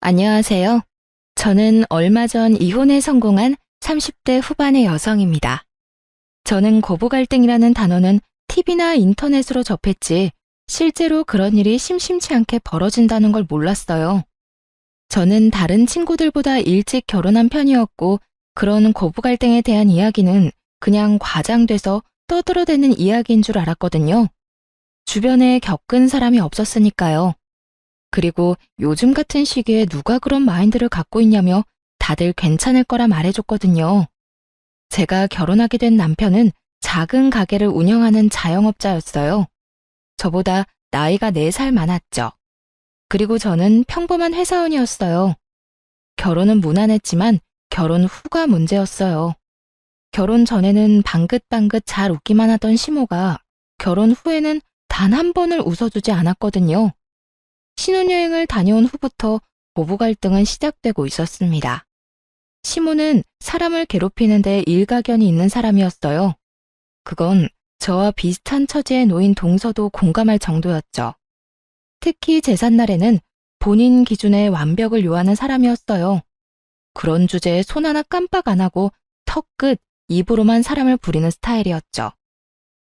안녕하세요. 저는 얼마 전 이혼에 성공한 30대 후반의 여성입니다. 저는 고부 갈등이라는 단어는 TV나 인터넷으로 접했지 실제로 그런 일이 심심치 않게 벌어진다는 걸 몰랐어요. 저는 다른 친구들보다 일찍 결혼한 편이었고 그런 고부 갈등에 대한 이야기는 그냥 과장돼서 떠들어대는 이야기인 줄 알았거든요. 주변에 겪은 사람이 없었으니까요. 그리고 요즘 같은 시기에 누가 그런 마인드를 갖고 있냐며 다들 괜찮을 거라 말해줬거든요. 제가 결혼하게 된 남편은 작은 가게를 운영하는 자영업자였어요. 저보다 나이가 4살 많았죠. 그리고 저는 평범한 회사원이었어요. 결혼은 무난했지만 결혼 후가 문제였어요. 결혼 전에는 방긋방긋 잘 웃기만 하던 시모가 결혼 후에는 단 한 번을 웃어주지 않았거든요. 신혼여행을 다녀온 후부터 부부 갈등은 시작되고 있었습니다. 시모는 사람을 괴롭히는데 일가견이 있는 사람이었어요. 그건 저와 비슷한 처지에 놓인 동서도 공감할 정도였죠. 특히 제삿날에는 본인 기준의 완벽을 요하는 사람이었어요. 그런 주제에 손 하나 깜빡 안 하고 턱끝, 입으로만 사람을 부리는 스타일이었죠.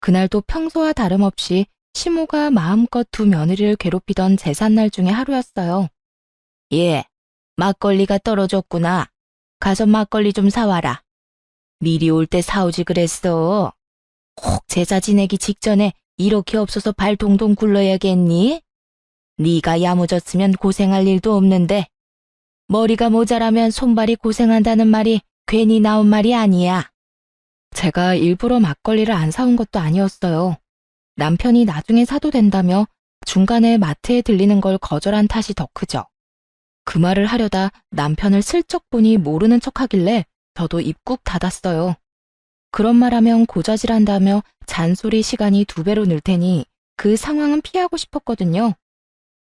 그날도 평소와 다름없이 시모가 마음껏 두 며느리를 괴롭히던 제삿날 중에 하루였어요. 예, 막걸리가 떨어졌구나. 가서 막걸리 좀 사와라. 미리 올 때 사오지 그랬어. 꼭 제사 지내기 직전에 이렇게 없어서 발 동동 굴러야겠니? 네가 야무졌으면 고생할 일도 없는데 머리가 모자라면 손발이 고생한다는 말이 괜히 나온 말이 아니야. 제가 일부러 막걸리를 안 사온 것도 아니었어요. 남편이 나중에 사도 된다며 중간에 마트에 들리는 걸 거절한 탓이 더 크죠. 그 말을 하려다 남편을 슬쩍 보니 모르는 척하길래 저도 입 꾹 닫았어요. 그런 말하면 고자질한다며 잔소리 시간이 2배로 늘 테니 그 상황은 피하고 싶었거든요.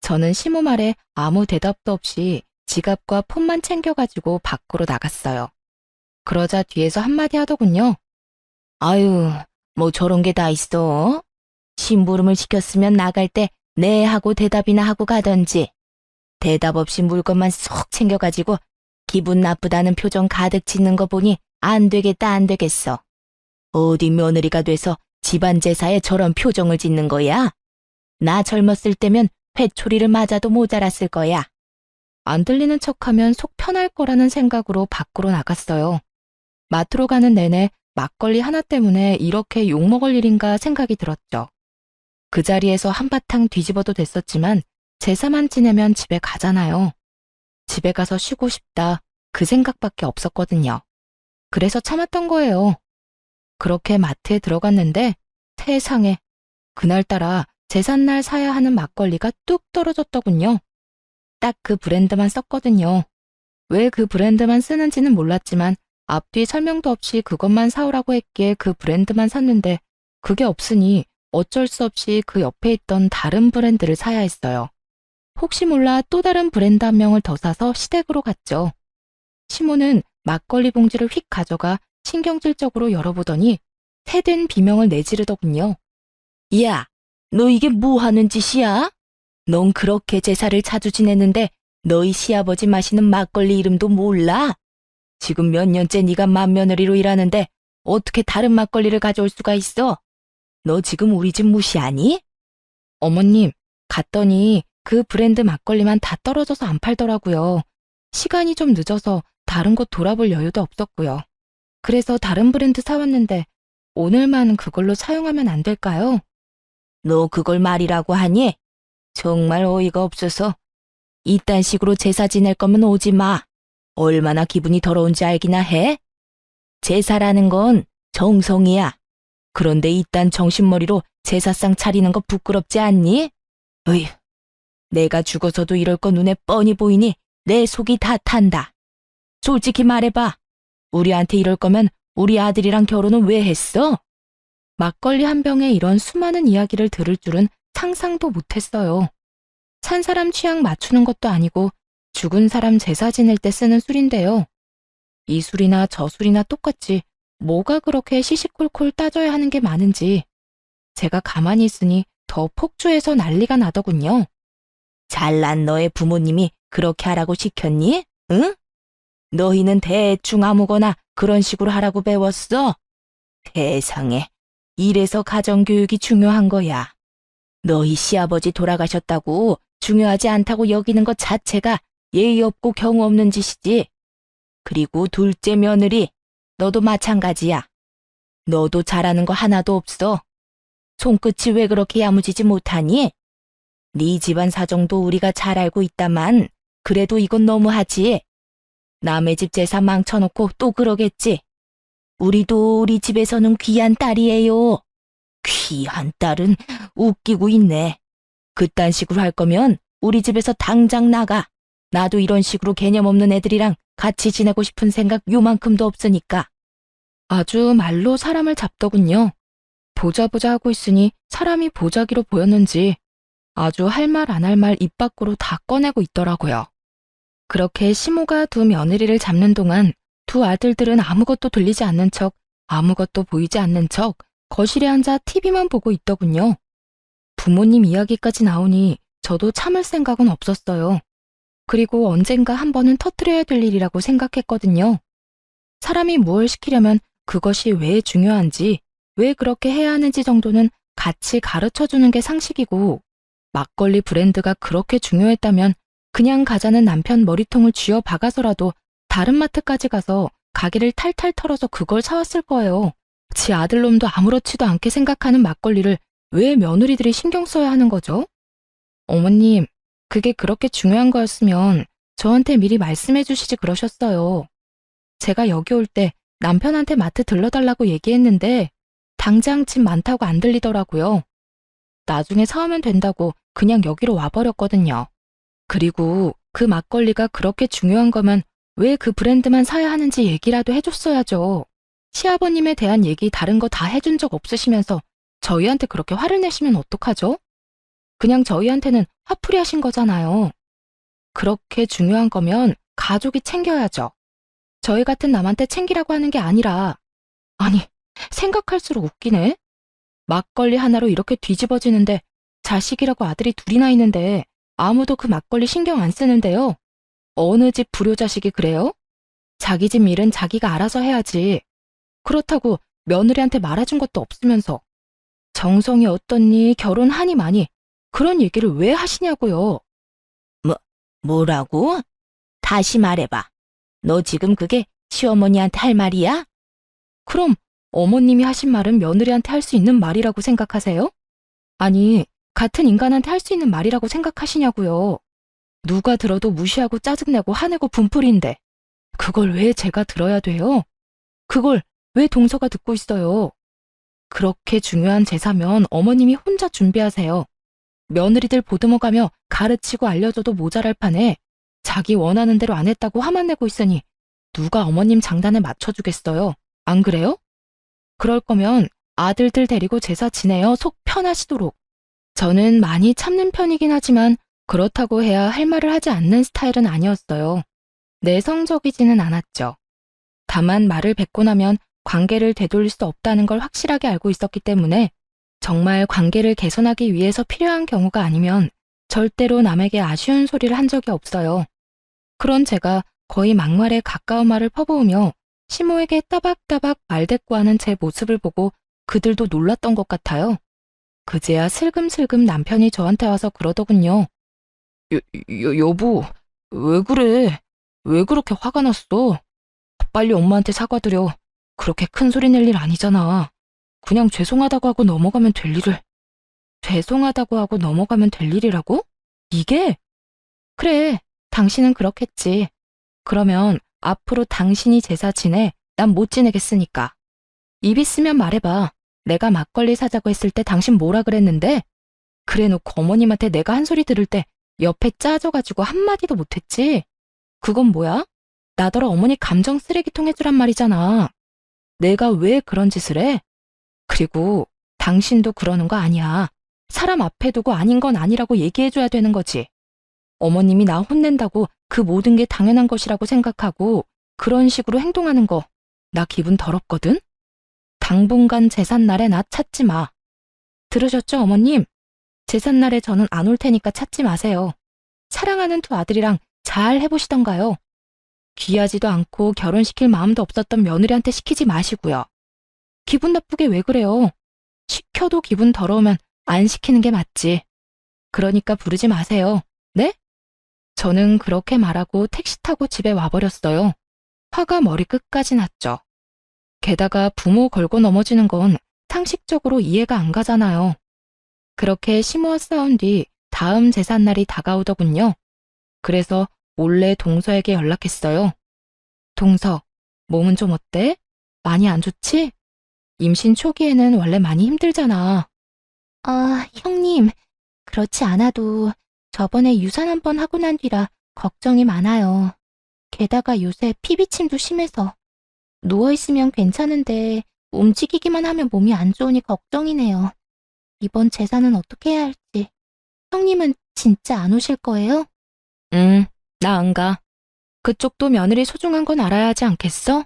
저는 시모 말에 아무 대답도 없이 지갑과 폰만 챙겨가지고 밖으로 나갔어요. 그러자 뒤에서 한마디 하더군요. 아유, 뭐 저런 게 다 있어? 심부름을 시켰으면 나갈 때 네 하고 대답이나 하고 가던지. 대답 없이 물건만 쏙 챙겨가지고 기분 나쁘다는 표정 가득 짓는 거 보니 안 되겠다 안 되겠어. 어디 며느리가 돼서 집안 제사에 저런 표정을 짓는 거야? 나 젊었을 때면 회초리를 맞아도 모자랐을 거야. 안 들리는 척하면 속 편할 거라는 생각으로 밖으로 나갔어요. 마트로 가는 내내 막걸리 하나 때문에 이렇게 욕먹을 일인가 생각이 들었죠. 그 자리에서 한바탕 뒤집어도 됐었지만 제사만 지내면 집에 가잖아요. 집에 가서 쉬고 싶다 그 생각밖에 없었거든요. 그래서 참았던 거예요. 그렇게 마트에 들어갔는데 세상에 그날따라 제삿날 사야 하는 막걸리가 뚝 떨어졌더군요. 딱 그 브랜드만 썼거든요. 왜 그 브랜드만 쓰는지는 몰랐지만 앞뒤 설명도 없이 그것만 사오라고 했기에 그 브랜드만 샀는데 그게 없으니 어쩔 수 없이 그 옆에 있던 다른 브랜드를 사야 했어요. 혹시 몰라 또 다른 브랜드 한 명을 더 사서 시댁으로 갔죠. 시모는 막걸리 봉지를 휙 가져가 신경질적으로 열어보더니 새된 비명을 내지르더군요. 야, 너 이게 뭐 하는 짓이야? 넌 그렇게 제사를 자주 지냈는데 너희 시아버지 마시는 막걸리 이름도 몰라? 지금 몇 년째 네가 맏며느리로 일하는데 어떻게 다른 막걸리를 가져올 수가 있어? 너 지금 우리 집 무시하니? 어머님, 갔더니 그 브랜드 막걸리만 다 떨어져서 안 팔더라고요. 시간이 좀 늦어서 다른 곳 돌아볼 여유도 없었고요. 그래서 다른 브랜드 사왔는데 오늘만 그걸로 사용하면 안 될까요? 너 그걸 말이라고 하니? 정말 어이가 없어서. 이딴 식으로 제사 지낼 거면 오지 마. 얼마나 기분이 더러운지 알기나 해? 제사라는 건 정성이야. 그런데 이딴 정신머리로 제사상 차리는 거 부끄럽지 않니? 어휴, 내가 죽어서도 이럴 거 눈에 뻔히 보이니 내 속이 다 탄다. 솔직히 말해봐. 우리한테 이럴 거면 우리 아들이랑 결혼은 왜 했어? 막걸리 한 병에 이런 수많은 이야기를 들을 줄은 상상도 못했어요. 산 사람 취향 맞추는 것도 아니고 죽은 사람 제사 지낼 때 쓰는 술인데요. 이 술이나 저 술이나 똑같이 뭐가 그렇게 시시콜콜 따져야 하는 게 많은지 제가 가만히 있으니 더 폭주해서 난리가 나더군요. 잘난 너의 부모님이 그렇게 하라고 시켰니? 응? 너희는 대충 아무거나 그런 식으로 하라고 배웠어? 세상에, 이래서 가정교육이 중요한 거야. 너희 시아버지 돌아가셨다고 중요하지 않다고 여기는 것 자체가 예의 없고 경우 없는 짓이지. 그리고 둘째 며느리, 너도 마찬가지야. 너도 잘하는 거 하나도 없어. 손끝이 왜 그렇게 야무지지 못하니? 네 집안 사정도 우리가 잘 알고 있다만 그래도 이건 너무하지. 남의 집 재산 망쳐놓고 또 그러겠지. 우리도 우리 집에서는 귀한 딸이에요. 귀한 딸은 웃기고 있네. 그딴 식으로 할 거면 우리 집에서 당장 나가. 나도 이런 식으로 개념 없는 애들이랑 같이 지내고 싶은 생각 요만큼도 없으니까. 아주 말로 사람을 잡더군요. 보자 하고 있으니 사람이 보자기로 보였는지 아주 할 말 안 할 말 입 밖으로 다 꺼내고 있더라고요. 그렇게 시모가 두 며느리를 잡는 동안 두 아들들은 아무것도 들리지 않는 척, 아무것도 보이지 않는 척 거실에 앉아 TV만 보고 있더군요. 부모님 이야기까지 나오니 저도 참을 생각은 없었어요. 그리고 언젠가 한 번은 터뜨려야 될 일이라고 생각했거든요. 사람이 무엇을 시키려면 그것이 왜 중요한지, 왜 그렇게 해야 하는지 정도는 같이 가르쳐주는 게 상식이고, 막걸리 브랜드가 그렇게 중요했다면 그냥 가자는 남편 머리통을 쥐어 박아서라도 다른 마트까지 가서 가게를 탈탈 털어서 그걸 사왔을 거예요. 지 아들놈도 아무렇지도 않게 생각하는 막걸리를 왜 며느리들이 신경 써야 하는 거죠? 어머님, 그게 그렇게 중요한 거였으면 저한테 미리 말씀해 주시지 그러셨어요. 제가 여기 올 때 남편한테 마트 들러달라고 얘기했는데 당장 집 많다고 안 들리더라고요. 나중에 사오면 된다고 그냥 여기로 와버렸거든요. 그리고 그 막걸리가 그렇게 중요한 거면 왜 그 브랜드만 사야 하는지 얘기라도 해줬어야죠. 시아버님에 대한 얘기 다른 거 다 해준 적 없으시면서 저희한테 그렇게 화를 내시면 어떡하죠? 그냥 저희한테는 화풀이 하신 거잖아요. 그렇게 중요한 거면 가족이 챙겨야죠. 저희 같은 남한테 챙기라고 하는 게 아니라, 아니, 생각할수록 웃기네. 막걸리 하나로 이렇게 뒤집어지는데 자식이라고 아들이 둘이나 있는데 아무도 그 막걸리 신경 안 쓰는데요. 어느 집 불효자식이 그래요? 자기 집 일은 자기가 알아서 해야지. 그렇다고 며느리한테 말해준 것도 없으면서 정성이 어떻니, 결혼하니 마니 그런 얘기를 왜 하시냐고요. 뭐라고? 다시 말해봐. 너 지금 그게 시어머니한테 할 말이야? 그럼 어머님이 하신 말은 며느리한테 할 수 있는 말이라고 생각하세요? 아니, 같은 인간한테 할 수 있는 말이라고 생각하시냐고요. 누가 들어도 무시하고 짜증내고 화내고 분풀이인데 그걸 왜 제가 들어야 돼요? 그걸 왜 동서가 듣고 있어요? 그렇게 중요한 제사면 어머님이 혼자 준비하세요. 며느리들 보듬어가며 가르치고 알려줘도 모자랄 판에 자기 원하는 대로 안 했다고 화만 내고 있으니 누가 어머님 장단에 맞춰주겠어요? 안 그래요? 그럴 거면 아들들 데리고 제사 지내요. 속 편하시도록. 저는 많이 참는 편이긴 하지만 그렇다고 해야 할 말을 하지 않는 스타일은 아니었어요. 내성적이지는 않았죠. 다만 말을 뱉고 나면 관계를 되돌릴 수 없다는 걸 확실하게 알고 있었기 때문에 정말 관계를 개선하기 위해서 필요한 경우가 아니면 절대로 남에게 아쉬운 소리를 한 적이 없어요. 그런 제가 거의 막말에 가까운 말을 퍼부으며 시모에게 따박따박 말대꾸하는 제 모습을 보고 그들도 놀랐던 것 같아요. 그제야 슬금슬금 남편이 저한테 와서 그러더군요. 여보, 왜 그래? 왜 그렇게 화가 났어? 빨리 엄마한테 사과드려. 그렇게 큰 소리 낼 일 아니잖아. 그냥 죄송하다고 하고 넘어가면 될 일을. 죄송하다고 하고 넘어가면 될 일이라고? 이게? 그래, 당신은 그렇겠지. 그러면 앞으로 당신이 제사 지내, 난 못 지내겠으니까. 입 있으면 말해봐. 내가 막걸리 사자고 했을 때 당신 뭐라 그랬는데? 그래놓고 어머님한테 내가 한 소리 들을 때 옆에 짜져가지고 한마디도 못했지? 그건 뭐야? 나더러 어머니 감정 쓰레기통 해주란 말이잖아. 내가 왜 그런 짓을 해? 그리고 당신도 그러는 거 아니야. 사람 앞에 두고 아닌 건 아니라고 얘기해줘야 되는 거지. 어머님이 나 혼낸다고 그 모든 게 당연한 것이라고 생각하고 그런 식으로 행동하는 거 나 기분 더럽거든? 당분간 제삿날에 나 찾지 마. 들으셨죠, 어머님? 제삿날에 저는 안 올 테니까 찾지 마세요. 사랑하는 두 아들이랑 잘 해보시던가요? 귀하지도 않고 결혼시킬 마음도 없었던 며느리한테 시키지 마시고요. 기분 나쁘게 왜 그래요? 시켜도 기분 더러우면 안 시키는 게 맞지. 그러니까 부르지 마세요. 네? 저는 그렇게 말하고 택시 타고 집에 와버렸어요. 화가 머리끝까지 났죠. 게다가 부모 걸고 넘어지는 건 상식적으로 이해가 안 가잖아요. 그렇게 시모와 싸운 뒤 다음 제삿날이 다가오더군요. 그래서 몰래 동서에게 연락했어요. 동서, 몸은 좀 어때? 많이 안 좋지? 임신 초기에는 원래 많이 힘들잖아. 아, 형님, 그렇지 않아도 저번에 유산 한 번 하고 난 뒤라 걱정이 많아요. 게다가 요새 피비침도 심해서 누워있으면 괜찮은데 움직이기만 하면 몸이 안 좋으니 걱정이네요. 이번 제사는 어떻게 해야 할지. 형님은 진짜 안 오실 거예요? 나 안 가. 그쪽도 며느리 소중한 건 알아야 하지 않겠어?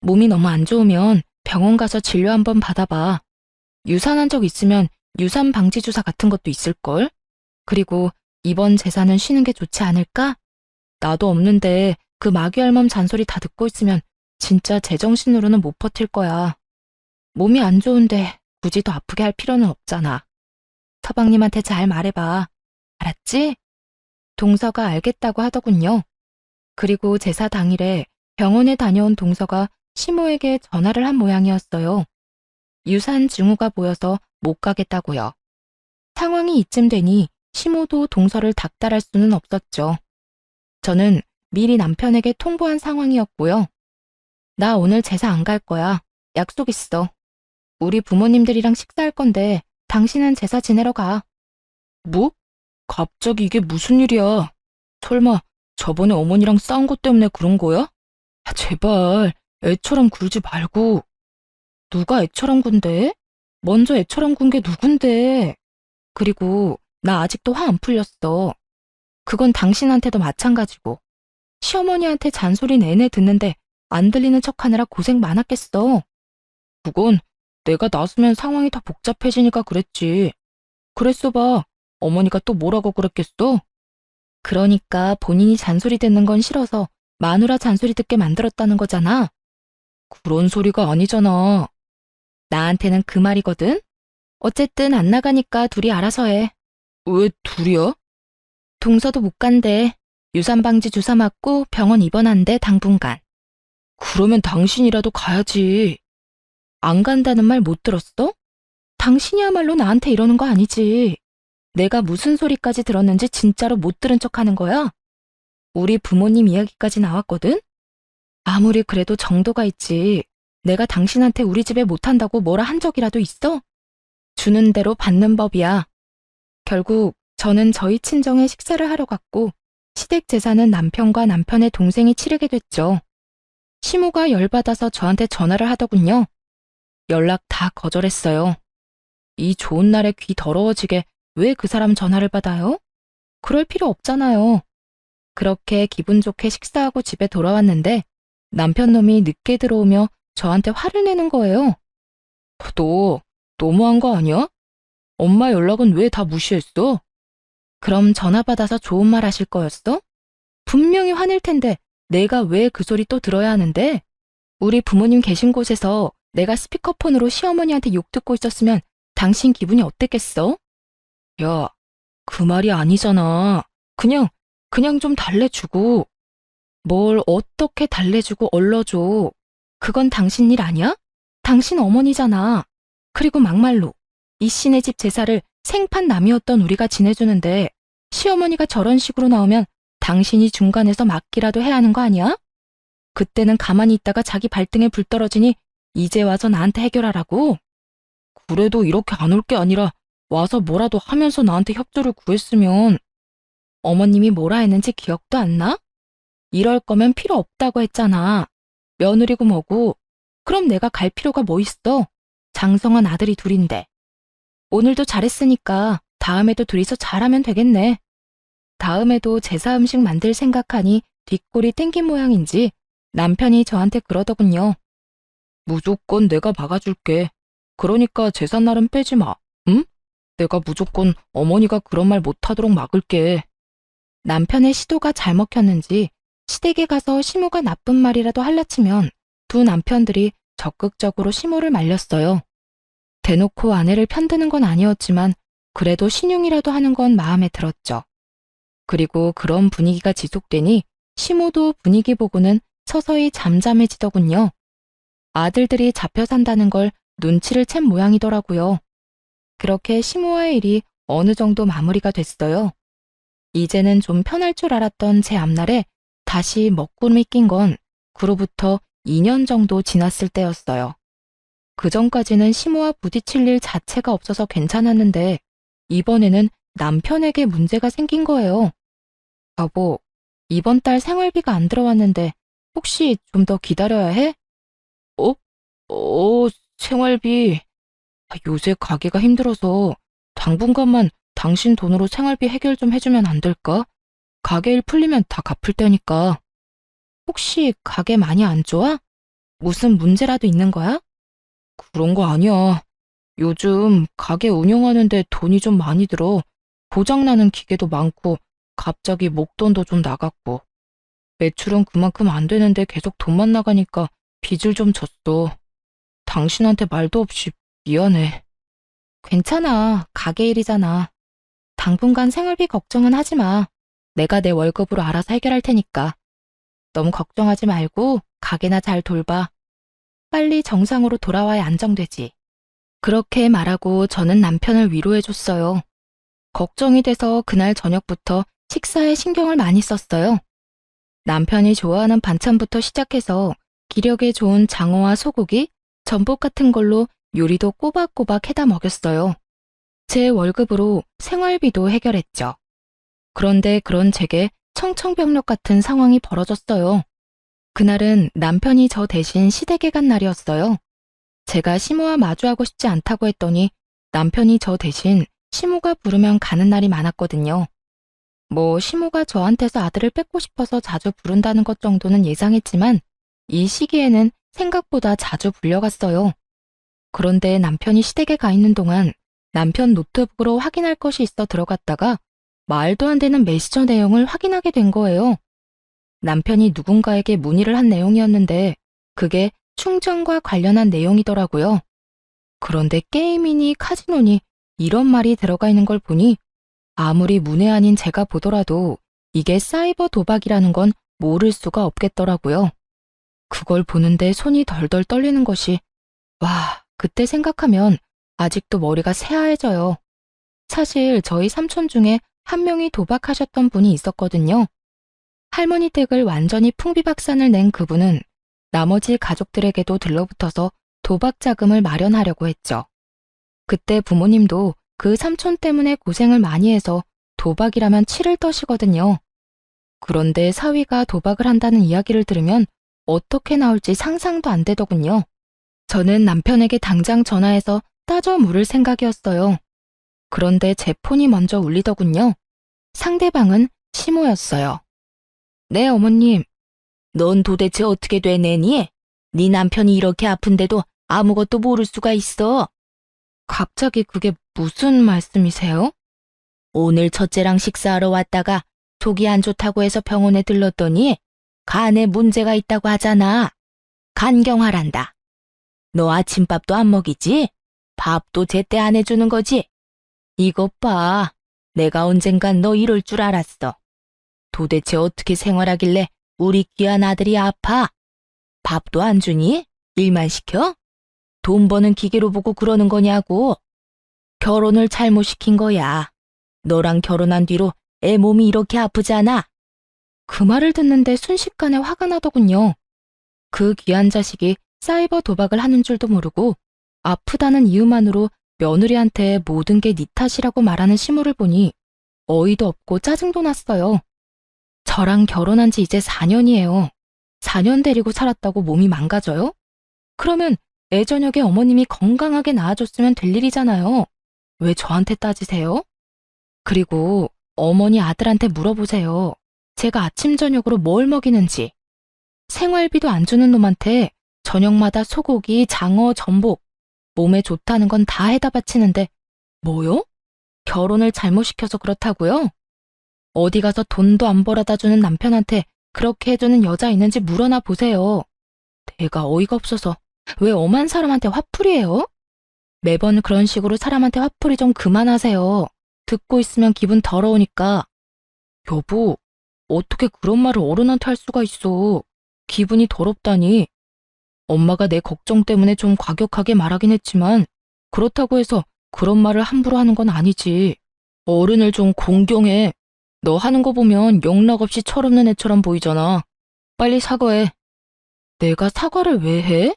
몸이 너무 안 좋으면 병원 가서 진료 한번 받아봐. 유산한 적 있으면 유산 방지 주사 같은 것도 있을걸? 그리고 이번 제사는 쉬는 게 좋지 않을까? 나도 없는데 그 마귀 할멈 잔소리 다 듣고 있으면 진짜 제정신으로는 못 버틸 거야. 몸이 안 좋은데 굳이 더 아프게 할 필요는 없잖아. 서방님한테 잘 말해봐. 알았지? 동서가 알겠다고 하더군요. 그리고 제사 당일에 병원에 다녀온 동서가 시모에게 전화를 한 모양이었어요. 유산 증후가 보여서 못 가겠다고요. 상황이 이쯤 되니 시모도 동서를 닥달할 수는 없었죠. 저는 미리 남편에게 통보한 상황이었고요. 나 오늘 제사 안 갈 거야. 약속 있어. 우리 부모님들이랑 식사할 건데 당신은 제사 지내러 가. 뭐? 갑자기 이게 무슨 일이야? 설마 저번에 어머니랑 싸운 것 때문에 그런 거야? 아, 제발 애처럼 굴지 말고. 누가 애처럼 군대? 먼저 애처럼 군 게 누군데? 그리고 나 아직도 화 안 풀렸어. 그건 당신한테도 마찬가지고. 시어머니한테 잔소리 내내 듣는데 안 들리는 척하느라 고생 많았겠어. 그건 내가 나서면 상황이 더 복잡해지니까 그랬지. 그랬어 봐. 어머니가 또 뭐라고 그랬겠어? 그러니까 본인이 잔소리 듣는 건 싫어서 마누라 잔소리 듣게 만들었다는 거잖아. 그런 소리가 아니잖아. 나한테는 그 말이거든? 어쨌든 안 나가니까 둘이 알아서 해. 왜 둘이야? 동서도 못 간대. 유산방지 주사 맞고 병원 입원한대 당분간. 그러면 당신이라도 가야지. 안 간다는 말 못 들었어? 당신이야말로 나한테 이러는 거 아니지. 내가 무슨 소리까지 들었는지 진짜로 못 들은 척 하는 거야? 우리 부모님 이야기까지 나왔거든? 아무리 그래도 정도가 있지. 내가 당신한테 우리 집에 못한다고 뭐라 한 적이라도 있어? 주는 대로 받는 법이야. 결국 저는 저희 친정에 식사를 하러 갔고 시댁 제사는 남편과 남편의 동생이 치르게 됐죠. 시모가 열받아서 저한테 전화를 하더군요. 연락 다 거절했어요. 이 좋은 날에 귀 더러워지게 왜 그 사람 전화를 받아요? 그럴 필요 없잖아요. 그렇게 기분 좋게 식사하고 집에 돌아왔는데 남편 놈이 늦게 들어오며 저한테 화를 내는 거예요. 너 너무한 거 아니야? 엄마 연락은 왜 다 무시했어? 그럼 전화 받아서 좋은 말 하실 거였어? 분명히 화낼 텐데 내가 왜 그 소리 또 들어야 하는데? 우리 부모님 계신 곳에서 내가 스피커폰으로 시어머니한테 욕 듣고 있었으면 당신 기분이 어땠겠어? 야, 그 말이 아니잖아. 그냥 좀 달래주고. 뭘 어떻게 달래주고 얼러줘. 그건 당신 일 아니야? 당신 어머니잖아. 그리고 막말로 이 씨네 집 제사를 생판 남이었던 우리가 지내주는데 시어머니가 저런 식으로 나오면 당신이 중간에서 막기라도 해야 하는 거 아니야? 그때는 가만히 있다가 자기 발등에 불 떨어지니 이제 와서 나한테 해결하라고? 그래도 이렇게 안 올 게 아니라 와서 뭐라도 하면서 나한테 협조를 구했으면 어머님이 뭐라 했는지 기억도 안 나? 이럴 거면 필요 없다고 했잖아. 며느리고 뭐고. 그럼 내가 갈 필요가 뭐 있어? 장성한 아들이 둘인데. 오늘도 잘했으니까 다음에도 둘이서 잘하면 되겠네. 다음에도 제사 음식 만들 생각하니 뒷골이 땡긴 모양인지 남편이 저한테 그러더군요. 무조건 내가 막아줄게. 그러니까 제삿날은 빼지 마. 응? 내가 무조건 어머니가 그런 말 못하도록 막을게. 남편의 시도가 잘 먹혔는지 시댁에 가서 시모가 나쁜 말이라도 할라치면 두 남편들이 적극적으로 시모를 말렸어요. 대놓고 아내를 편드는 건 아니었지만 그래도 신용이라도 하는 건 마음에 들었죠. 그리고 그런 분위기가 지속되니 시모도 분위기 보고는 서서히 잠잠해지더군요. 아들들이 잡혀 산다는 걸 눈치를 챈 모양이더라고요. 그렇게 시모와의 일이 어느 정도 마무리가 됐어요. 이제는 좀 편할 줄 알았던 제 앞날에 다시 먹구름이 낀 건 그로부터 2년 정도 지났을 때였어요. 그 전까지는 시모와 부딪힐 일 자체가 없어서 괜찮았는데 이번에는 남편에게 문제가 생긴 거예요. 여보, 이번 달 생활비가 안 들어왔는데 혹시 좀 더 기다려야 해? 어? 생활비. 요새 가게가 힘들어서 당분간만 당신 돈으로 생활비 해결 좀 해주면 안 될까? 가게 일 풀리면 다 갚을 테니까. 혹시 가게 많이 안 좋아? 무슨 문제라도 있는 거야? 그런 거 아니야. 요즘 가게 운영하는데 돈이 좀 많이 들어. 고장나는 기계도 많고 갑자기 목돈도 좀 나갔고. 매출은 그만큼 안 되는데 계속 돈만 나가니까 빚을 좀 졌어. 당신한테 말도 없이 미안해. 괜찮아. 가게 일이잖아. 당분간 생활비 걱정은 하지 마. 내가 내 월급으로 알아서 해결할 테니까. 너무 걱정하지 말고 가게나 잘 돌봐. 빨리 정상으로 돌아와야 안정되지. 그렇게 말하고 저는 남편을 위로해줬어요. 걱정이 돼서 그날 저녁부터 식사에 신경을 많이 썼어요. 남편이 좋아하는 반찬부터 시작해서 기력에 좋은 장어와 소고기, 전복 같은 걸로 요리도 꼬박꼬박 해다 먹였어요. 제 월급으로 생활비도 해결했죠. 그런데 그런 제게 청천벽력 같은 상황이 벌어졌어요. 그날은 남편이 저 대신 시댁에 간 날이었어요. 제가 시모와 마주하고 싶지 않다고 했더니 남편이 저 대신 시모가 부르면 가는 날이 많았거든요. 뭐 시모가 저한테서 아들을 뺏고 싶어서 자주 부른다는 것 정도는 예상했지만 이 시기에는 생각보다 자주 불려갔어요. 그런데 남편이 시댁에 가 있는 동안 남편 노트북으로 확인할 것이 있어 들어갔다가 말도 안 되는 메시저 내용을 확인하게 된 거예요. 남편이 누군가에게 문의를 한 내용이었는데 그게 충전과 관련한 내용이더라고요. 그런데 게임이니 카지노니 이런 말이 들어가 있는 걸 보니 아무리 문외한인 제가 보더라도 이게 사이버 도박이라는 건 모를 수가 없겠더라고요. 그걸 보는데 손이 덜덜 떨리는 것이 와, 그때 생각하면 아직도 머리가 새하얘져요. 사실 저희 삼촌 중에 한 명이 도박하셨던 분이 있었거든요. 할머니 댁을 완전히 풍비박산을 낸 그분은 나머지 가족들에게도 들러붙어서 도박 자금을 마련하려고 했죠. 그때 부모님도 그 삼촌 때문에 고생을 많이 해서 도박이라면 치를 떠시거든요. 그런데 사위가 도박을 한다는 이야기를 들으면 어떻게 나올지 상상도 안 되더군요. 저는 남편에게 당장 전화해서 따져 물을 생각이었어요. 그런데 제 폰이 먼저 울리더군요. 상대방은 시모였어요. 네, 어머님. 넌 도대체 어떻게 되내니? 네 남편이 이렇게 아픈데도 아무것도 모를 수가 있어. 갑자기 그게 무슨 말씀이세요? 오늘 첫째랑 식사하러 왔다가 속이 안 좋다고 해서 병원에 들렀더니 간에 문제가 있다고 하잖아. 간경화란다. 너 아침밥도 안 먹이지? 밥도 제때 안 해주는 거지? 이것 봐. 내가 언젠간 너 이럴 줄 알았어. 도대체 어떻게 생활하길래 우리 귀한 아들이 아파? 밥도 안 주니? 일만 시켜? 돈 버는 기계로 보고 그러는 거냐고. 결혼을 잘못 시킨 거야. 너랑 결혼한 뒤로 애 몸이 이렇게 아프잖아. 그 말을 듣는데 순식간에 화가 나더군요. 그 귀한 자식이 사이버 도박을 하는 줄도 모르고 아프다는 이유만으로 며느리한테 모든 게 네 탓이라고 말하는 시모를 보니 어이도 없고 짜증도 났어요. 저랑 결혼한 지 이제 4년이에요. 4년 데리고 살았다고 몸이 망가져요? 그러면 애 저녁에 어머님이 건강하게 낳아줬으면 될 일이잖아요. 왜 저한테 따지세요? 그리고 어머니 아들한테 물어보세요. 제가 아침 저녁으로 뭘 먹이는지. 생활비도 안 주는 놈한테 저녁마다 소고기, 장어, 전복, 몸에 좋다는 건 다 해다 바치는데 뭐요? 결혼을 잘못 시켜서 그렇다고요? 어디 가서 돈도 안 벌어다 주는 남편한테 그렇게 해주는 여자 있는지 물어나 보세요. 내가 어이가 없어서 왜 엄한 사람한테 화풀이해요? 매번 그런 식으로 사람한테 화풀이 좀 그만하세요. 듣고 있으면 기분 더러우니까. 여보, 어떻게 그런 말을 어른한테 할 수가 있어. 기분이 더럽다니. 엄마가 내 걱정 때문에 좀 과격하게 말하긴 했지만 그렇다고 해서 그런 말을 함부로 하는 건 아니지. 어른을 좀 공경해. 너 하는 거 보면 영락없이 철없는 애처럼 보이잖아. 빨리 사과해. 내가 사과를 왜 해?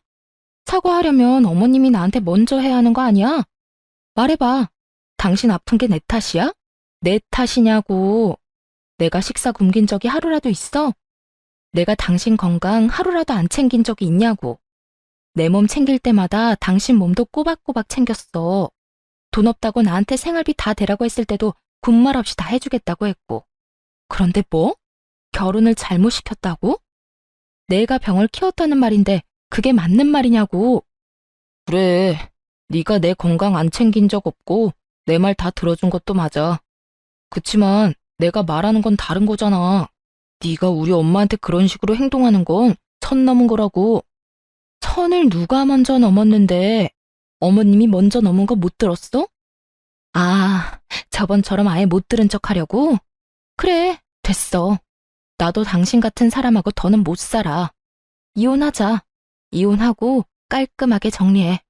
사과하려면 어머님이 나한테 먼저 해야 하는 거 아니야? 말해봐. 당신 아픈 게 내 탓이야? 내 탓이냐고. 내가 식사 굶긴 적이 하루라도 있어? 내가 당신 건강 하루라도 안 챙긴 적이 있냐고. 내 몸 챙길 때마다 당신 몸도 꼬박꼬박 챙겼어. 돈 없다고 나한테 생활비 다 대라고 했을 때도 군말 없이 다 해주겠다고 했고. 그런데 뭐? 결혼을 잘못 시켰다고? 내가 병을 키웠다는 말인데 그게 맞는 말이냐고. 그래, 네가 내 건강 안 챙긴 적 없고 내 말 다 들어준 것도 맞아. 그치만 내가 말하는 건 다른 거잖아. 네가 우리 엄마한테 그런 식으로 행동하는 건 선 넘은 거라고. 선을 누가 먼저 넘었는데 어머님이 먼저 넘은 거 못 들었어? 아, 저번처럼 아예 못 들은 척 하려고? 그래, 됐어. 나도 당신 같은 사람하고 더는 못 살아. 이혼하자. 이혼하고 깔끔하게 정리해.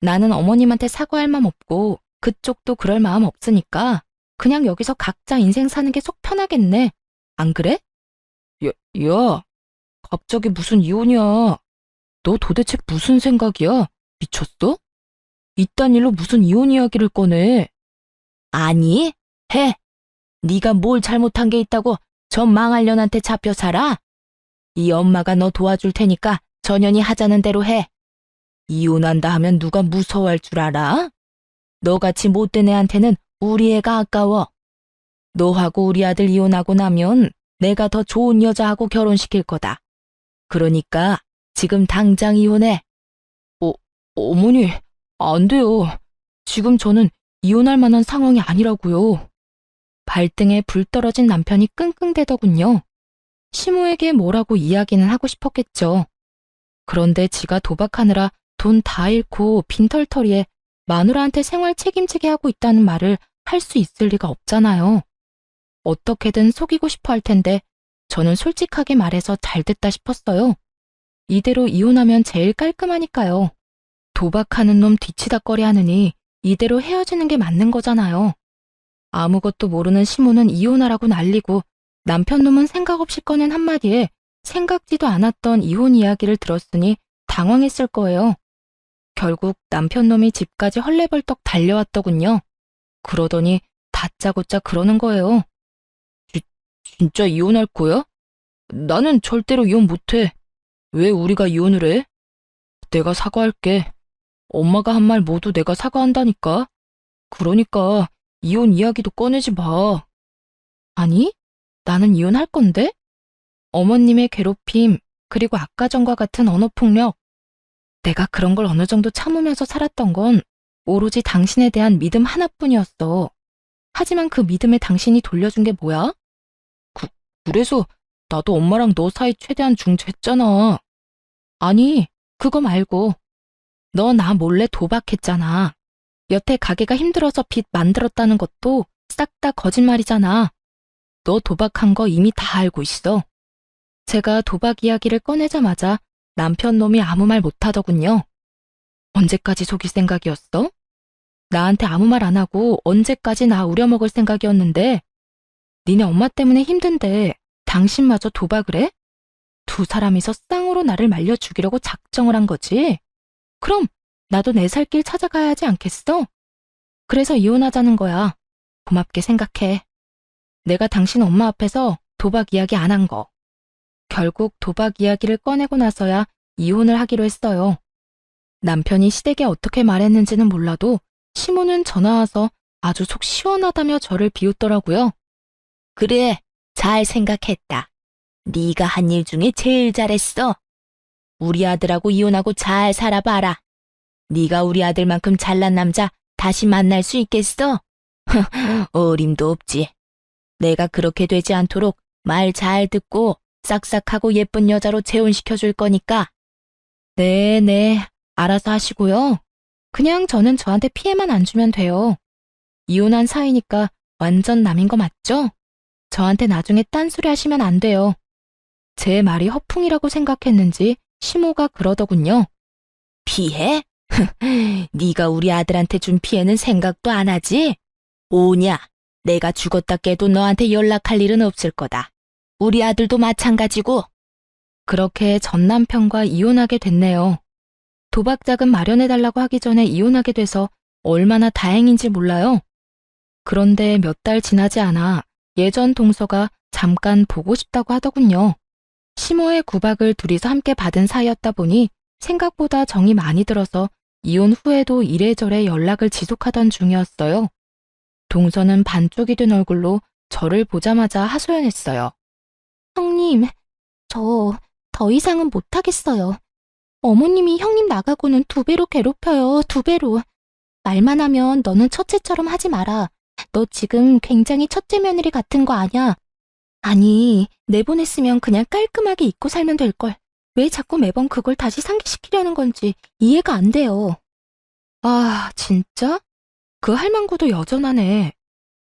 나는 어머님한테 사과할 마음 없고 그쪽도 그럴 마음 없으니까 그냥 여기서 각자 인생 사는 게 속 편하겠네. 안 그래? 야, 갑자기 무슨 이혼이야. 너 도대체 무슨 생각이야? 미쳤어? 이딴 일로 무슨 이혼 이야기를 꺼내? 아니, 해. 네가 뭘 잘못한 게 있다고 저 망할 년한테 잡혀 살아? 이 엄마가 너 도와줄 테니까 전연이 하자는 대로 해. 이혼한다 하면 누가 무서워할 줄 알아? 너같이 못된 애한테는 우리 애가 아까워. 너하고 우리 아들 이혼하고 나면 내가 더 좋은 여자하고 결혼시킬 거다. 그러니까 지금 당장 이혼해. 어머니, 안 돼요. 지금 저는 이혼할 만한 상황이 아니라고요. 발등에 불 떨어진 남편이 끙끙대더군요. 시모에게 뭐라고 이야기는 하고 싶었겠죠. 그런데 지가 도박하느라 돈 다 잃고 빈털터리에 마누라한테 생활 책임지게 하고 있다는 말을 할 수 있을 리가 없잖아요. 어떻게든 속이고 싶어 할 텐데 저는 솔직하게 말해서 잘 됐다 싶었어요. 이대로 이혼하면 제일 깔끔하니까요. 도박하는 놈 뒤치다꺼리 하느니 이대로 헤어지는 게 맞는 거잖아요. 아무것도 모르는 시모는 이혼하라고 난리고 남편 놈은 생각 없이 꺼낸 한마디에 생각지도 않았던 이혼 이야기를 들었으니 당황했을 거예요. 결국 남편 놈이 집까지 헐레벌떡 달려왔더군요. 그러더니 다짜고짜 그러는 거예요. 진짜 이혼할 거야? 나는 절대로 이혼 못해. 왜 우리가 이혼을 해? 내가 사과할게. 엄마가 한 말 모두 내가 사과한다니까. 그러니까 이혼 이야기도 꺼내지 마. 아니, 나는 이혼할 건데? 어머님의 괴롭힘, 그리고 아까 전과 같은 언어폭력. 내가 그런 걸 어느 정도 참으면서 살았던 건 오로지 당신에 대한 믿음 하나뿐이었어. 하지만 그 믿음에 당신이 돌려준 게 뭐야? 그래서 나도 엄마랑 너 사이 최대한 중재했잖아. 아니, 그거 말고 너 나 몰래 도박했잖아. 여태 가게가 힘들어서 빚 만들었다는 것도 싹 다 거짓말이잖아. 너 도박한 거 이미 다 알고 있어. 제가 도박 이야기를 꺼내자마자 남편 놈이 아무 말 못하더군요. 언제까지 속일 생각이었어? 나한테 아무 말 안 하고 언제까지 나 우려먹을 생각이었는데 니네 엄마 때문에 힘든데 당신마저 도박을 해? 두 사람이서 쌍으로 나를 말려 죽이려고 작정을 한 거지? 그럼 나도 내 살 길 찾아가야 하지 않겠어? 그래서 이혼하자는 거야. 고맙게 생각해. 내가 당신 엄마 앞에서 도박 이야기 안 한 거. 결국 도박 이야기를 꺼내고 나서야 이혼을 하기로 했어요. 남편이 시댁에 어떻게 말했는지는 몰라도 시모는 전화 와서 아주 속 시원하다며 저를 비웃더라고요. 그래, 잘 생각했다. 네가 한 일 중에 제일 잘했어. 우리 아들하고 이혼하고 잘 살아봐라. 네가 우리 아들만큼 잘난 남자 다시 만날 수 있겠어? 어림도 없지. 내가 그렇게 되지 않도록 말 잘 듣고 싹싹하고 예쁜 여자로 재혼시켜줄 거니까. 네, 알아서 하시고요. 그냥 저는 저한테 피해만 안 주면 돼요. 이혼한 사이니까 완전 남인 거 맞죠? 저한테 나중에 딴소리 하시면 안 돼요. 제 말이 허풍이라고 생각했는지 시모가 그러더군요. 피해? 네가 우리 아들한테 준 피해는 생각도 안 하지? 오냐, 내가 죽었다 깨도 너한테 연락할 일은 없을 거다. 우리 아들도 마찬가지고. 그렇게 전 남편과 이혼하게 됐네요. 도박 자금 마련해달라고 하기 전에 이혼하게 돼서 얼마나 다행인지 몰라요. 그런데 몇 달 지나지 않아 예전 동서가 잠깐 보고 싶다고 하더군요. 시모의 구박을 둘이서 함께 받은 사이였다 보니 생각보다 정이 많이 들어서 이혼 후에도 이래저래 연락을 지속하던 중이었어요. 동서는 반쪽이 된 얼굴로 저를 보자마자 하소연했어요. 형님, 저 더 이상은 못하겠어요. 어머님이 형님 나가고는 2배로 괴롭혀요, 2배로. 말만 하면 너는 첫째처럼 하지 마라. 너 지금 굉장히 첫째 며느리 같은 거 아냐? 아니, 내보냈으면 그냥 깔끔하게 잊고 살면 될걸. 왜 자꾸 매번 그걸 다시 상기시키려는 건지 이해가 안 돼요. 아, 진짜? 그 할망구도 여전하네.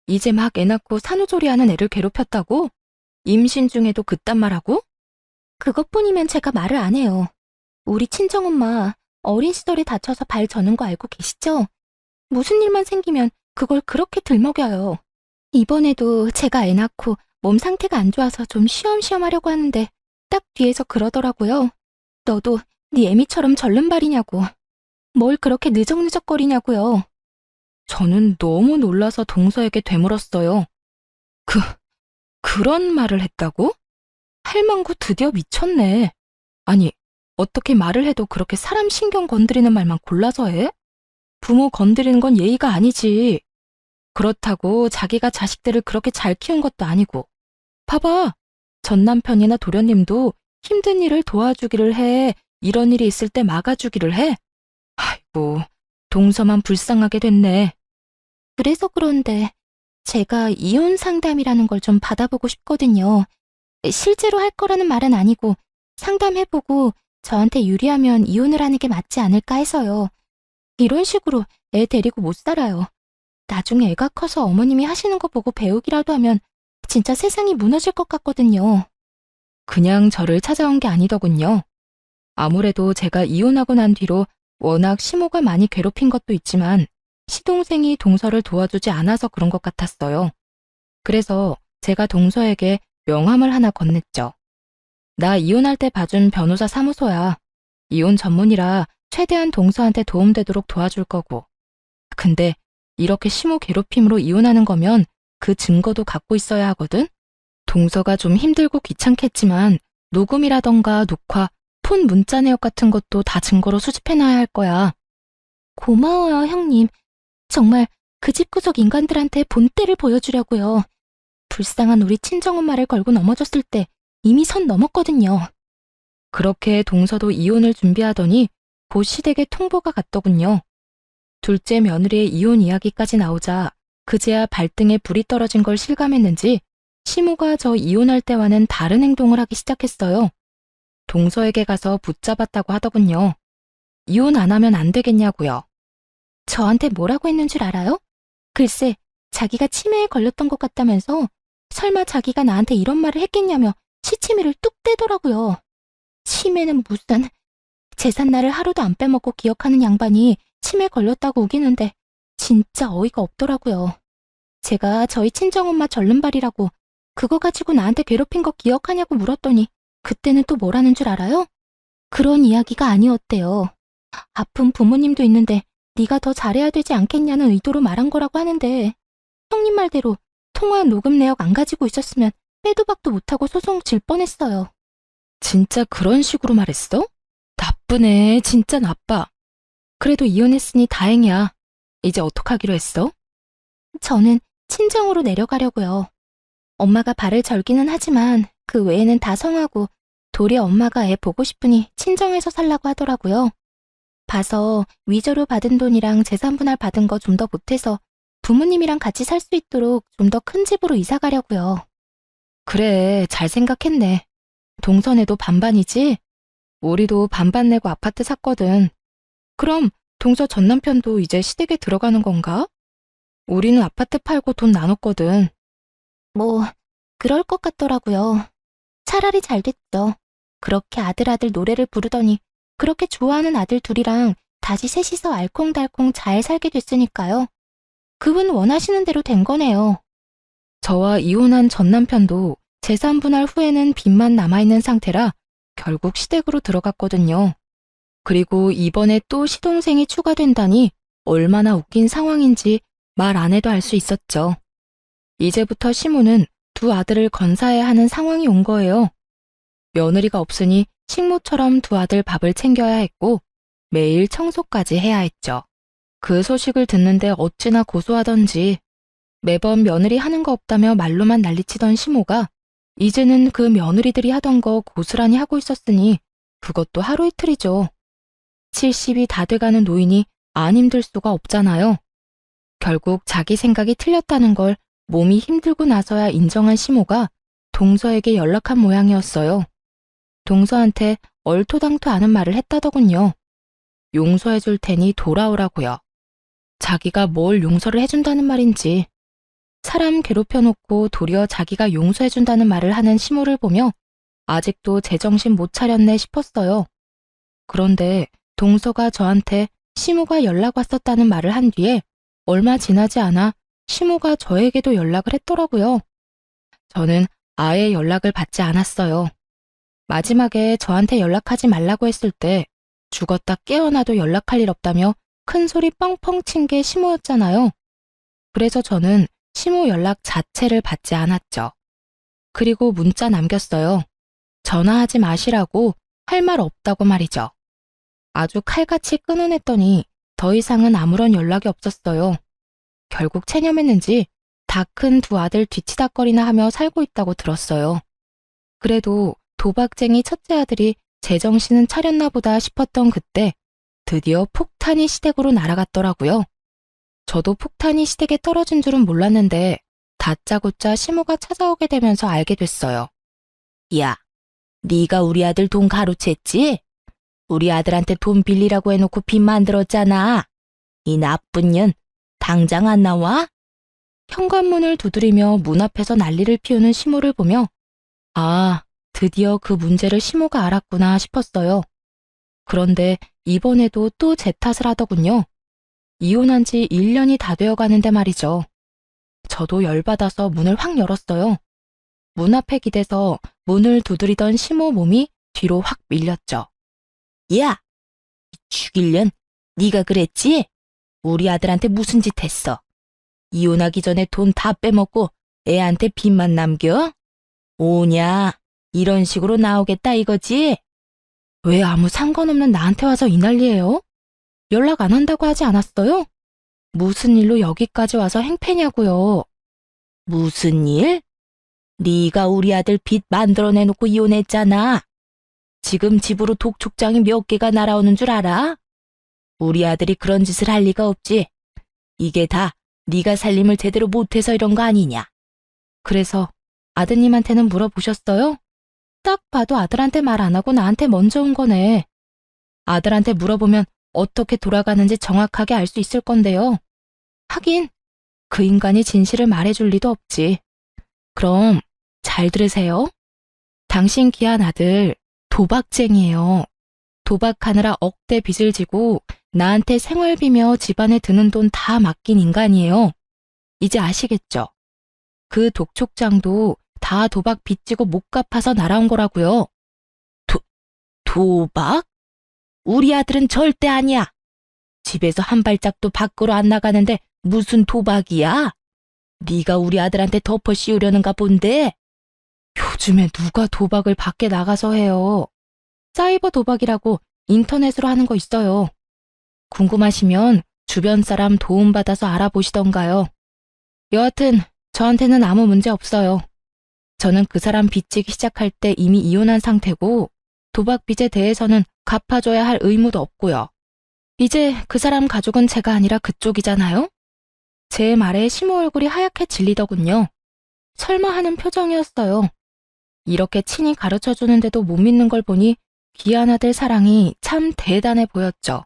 이제 막 애 낳고 산후조리하는 애를 괴롭혔다고? 임신 중에도 그딴 말하고? 그것뿐이면 제가 말을 안 해요. 우리 친정엄마 어린 시절에 다쳐서 발 저는 거 알고 계시죠? 무슨 일만 생기면 그걸 그렇게 들먹여요. 이번에도 제가 애 낳고 몸 상태가 안 좋아서 좀 쉬엄쉬엄 하려고 하는데 딱 뒤에서 그러더라고요. 너도 네 애미처럼 절름발이냐고. 뭘 그렇게 느적느적거리냐고요. 저는 너무 놀라서 동서에게 되물었어요. 그런 말을 했다고? 할망구 드디어 미쳤네. 아니, 어떻게 말을 해도 그렇게 사람 신경 건드리는 말만 골라서 해? 부모 건드리는 건 예의가 아니지. 그렇다고 자기가 자식들을 그렇게 잘 키운 것도 아니고. 봐봐, 전 남편이나 도련님도 힘든 일을 도와주기를 해. 이런 일이 있을 때 막아주기를 해. 아이고, 동서만 불쌍하게 됐네. 그래서 그런데 제가 이혼 상담이라는 걸 좀 받아보고 싶거든요. 실제로 할 거라는 말은 아니고 상담해보고 저한테 유리하면 이혼을 하는 게 맞지 않을까 해서요. 이런 식으로 애 데리고 못 살아요. 나중에 애가 커서 어머님이 하시는 거 보고 배우기라도 하면 진짜 세상이 무너질 것 같거든요. 그냥 저를 찾아온 게 아니더군요. 아무래도 제가 이혼하고 난 뒤로 워낙 시모가 많이 괴롭힌 것도 있지만 시동생이 동서를 도와주지 않아서 그런 것 같았어요. 그래서 제가 동서에게 명함을 하나 건넸죠. 나 이혼할 때 봐준 변호사 사무소야. 이혼 전문이라 최대한 동서한테 도움되도록 도와줄 거고. 근데 이렇게 시모 괴롭힘으로 이혼하는 거면 그 증거도 갖고 있어야 하거든? 동서가 좀 힘들고 귀찮겠지만 녹음이라던가 녹화, 폰 문자 내역 같은 것도 다 증거로 수집해놔야 할 거야. 고마워요, 형님. 정말 그 집구석 인간들한테 본때를 보여주려고요. 불쌍한 우리 친정엄마를 걸고 넘어졌을 때 이미 선 넘었거든요. 그렇게 동서도 이혼을 준비하더니 곧 시댁에 통보가 갔더군요. 둘째 며느리의 이혼 이야기까지 나오자 그제야 발등에 불이 떨어진 걸 실감했는지 시모가 저 이혼할 때와는 다른 행동을 하기 시작했어요. 동서에게 가서 붙잡았다고 하더군요. 이혼 안 하면 안 되겠냐고요. 저한테 뭐라고 했는 줄 알아요? 글쎄, 자기가 치매에 걸렸던 것 같다면서 설마 자기가 나한테 이런 말을 했겠냐며 시치미를 뚝 떼더라고요. 치매는 무슨... 제삿날을 하루도 안 빼먹고 기억하는 양반이 치매 걸렸다고 우기는데 진짜 어이가 없더라고요. 제가 저희 친정엄마 절름발이라고 그거 가지고 나한테 괴롭힌 거 기억하냐고 물었더니 그때는 또 뭐라는 줄 알아요? 그런 이야기가 아니었대요. 아픈 부모님도 있는데 네가 더 잘해야 되지 않겠냐는 의도로 말한 거라고 하는데 형님 말대로 통화 녹음 내역 안 가지고 있었으면 빼도 박도 못하고 소송 질 뻔했어요. 진짜 그런 식으로 말했어? 나쁘네, 진짜 나빠. 그래도 이혼했으니 다행이야. 이제 어떡하기로 했어? 저는 친정으로 내려가려고요. 엄마가 발을 절기는 하지만 그 외에는 다 성하고 도리어 엄마가 애 보고 싶으니 친정에서 살라고 하더라고요. 봐서 위조로 받은 돈이랑 재산 분할 받은 거 좀 더 보태서 부모님이랑 같이 살 수 있도록 좀 더 큰 집으로 이사 가려고요. 그래, 잘 생각했네. 동선에도 반반이지? 우리도 반반 내고 아파트 샀거든. 그럼 동서 전 남편도 이제 시댁에 들어가는 건가? 우리는 아파트 팔고 돈 나눴거든. 뭐, 그럴 것 같더라고요. 차라리 잘 됐죠. 그렇게 아들 노래를 부르더니 그렇게 좋아하는 아들 둘이랑 다시 셋이서 알콩달콩 잘 살게 됐으니까요. 그분 원하시는 대로 된 거네요. 저와 이혼한 전 남편도 재산 분할 후에는 빚만 남아있는 상태라 결국 시댁으로 들어갔거든요. 그리고 이번에 또 시동생이 추가된다니 얼마나 웃긴 상황인지 말 안 해도 알 수 있었죠. 이제부터 시모는 두 아들을 건사해야 하는 상황이 온 거예요. 며느리가 없으니 식모처럼 두 아들 밥을 챙겨야 했고 매일 청소까지 해야 했죠. 그 소식을 듣는데 어찌나 고소하던지 매번 며느리 하는 거 없다며 말로만 난리치던 시모가 이제는 그 며느리들이 하던 거 고스란히 하고 있었으니 그것도 하루 이틀이죠. 70이 다 돼가는 노인이 안 힘들 수가 없잖아요. 결국 자기 생각이 틀렸다는 걸 몸이 힘들고 나서야 인정한 시모가 동서에게 연락한 모양이었어요. 동서한테 얼토당토 않은 말을 했다더군요. 용서해 줄 테니 돌아오라고요. 자기가 뭘 용서를 해준다는 말인지. 사람 괴롭혀놓고 도리어 자기가 용서해준다는 말을 하는 시모를 보며 아직도 제정신 못 차렸네 싶었어요. 그런데 동서가 저한테 시모가 연락 왔었다는 말을 한 뒤에 얼마 지나지 않아 시모가 저에게도 연락을 했더라고요. 저는 아예 연락을 받지 않았어요. 마지막에 저한테 연락하지 말라고 했을 때 죽었다 깨어나도 연락할 일 없다며 큰 소리 뻥뻥 친 게 시모였잖아요. 그래서 저는 시모 연락 자체를 받지 않았죠. 그리고 문자 남겼어요. 전화하지 마시라고 할 말 없다고 말이죠. 아주 칼같이 끊어냈더니 더 이상은 아무런 연락이 없었어요. 결국 체념했는지 다 큰 두 아들 뒤치다거리나 하며 살고 있다고 들었어요. 그래도 도박쟁이 첫째 아들이 제정신은 차렸나 보다 싶었던 그때 드디어 폭탄이 시댁으로 날아갔더라고요. 저도 폭탄이 시댁에 떨어진 줄은 몰랐는데 다짜고짜 시모가 찾아오게 되면서 알게 됐어요. 야, 네가 우리 아들 돈 가로챘지? 우리 아들한테 돈 빌리라고 해놓고 빚 만들었잖아. 이 나쁜 년, 당장 안 나와? 현관문을 두드리며 문 앞에서 난리를 피우는 시모를 보며 아, 드디어 그 문제를 시모가 알았구나 싶었어요. 그런데 이번에도 또 제 탓을 하더군요. 이혼한 지 1년이 다 되어 가는데 말이죠. 저도 열받아서 문을 확 열었어요. 문 앞에 기대서 문을 두드리던 시모 몸이 뒤로 확 밀렸죠. 야! 죽일년? 네가 그랬지? 우리 아들한테 무슨 짓 했어? 이혼하기 전에 돈 다 빼먹고 애한테 빚만 남겨? 오냐? 이런 식으로 나오겠다 이거지? 왜 아무 상관없는 나한테 와서 이 난리예요? 연락 안 한다고 하지 않았어요? 무슨 일로 여기까지 와서 행패냐고요. 무슨 일? 네가 우리 아들 빚 만들어내놓고 이혼했잖아. 지금 집으로 독촉장이 몇 개가 날아오는 줄 알아? 우리 아들이 그런 짓을 할 리가 없지. 이게 다 네가 살림을 제대로 못해서 이런 거 아니냐. 그래서 아드님한테는 물어보셨어요? 딱 봐도 아들한테 말 안 하고 나한테 먼저 온 거네. 아들한테 물어보면 어떻게 돌아가는지 정확하게 알 수 있을 건데요. 하긴 그 인간이 진실을 말해줄 리도 없지. 그럼 잘 들으세요. 당신 귀한 아들 도박쟁이에요. 도박하느라 억대 빚을 지고 나한테 생활비며 집안에 드는 돈 다 맡긴 인간이에요. 이제 아시겠죠? 그 독촉장도 다 도박 빚지고 못 갚아서 날아온 거라고요. 도박? 우리 아들은 절대 아니야. 집에서 한 발짝도 밖으로 안 나가는데 무슨 도박이야? 네가 우리 아들한테 덮어 씌우려는가 본데? 요즘에 누가 도박을 밖에 나가서 해요. 사이버 도박이라고 인터넷으로 하는 거 있어요. 궁금하시면 주변 사람 도움받아서 알아보시던가요. 여하튼 저한테는 아무 문제 없어요. 저는 그 사람 빚지기 시작할 때 이미 이혼한 상태고 도박 빚에 대해서는 갚아줘야 할 의무도 없고요. 이제 그 사람 가족은 제가 아니라 그쪽이잖아요? 제 말에 시모 얼굴이 하얗게 질리더군요. 설마 하는 표정이었어요. 이렇게 친히 가르쳐주는데도 못 믿는 걸 보니 귀한 아들 사랑이 참 대단해 보였죠.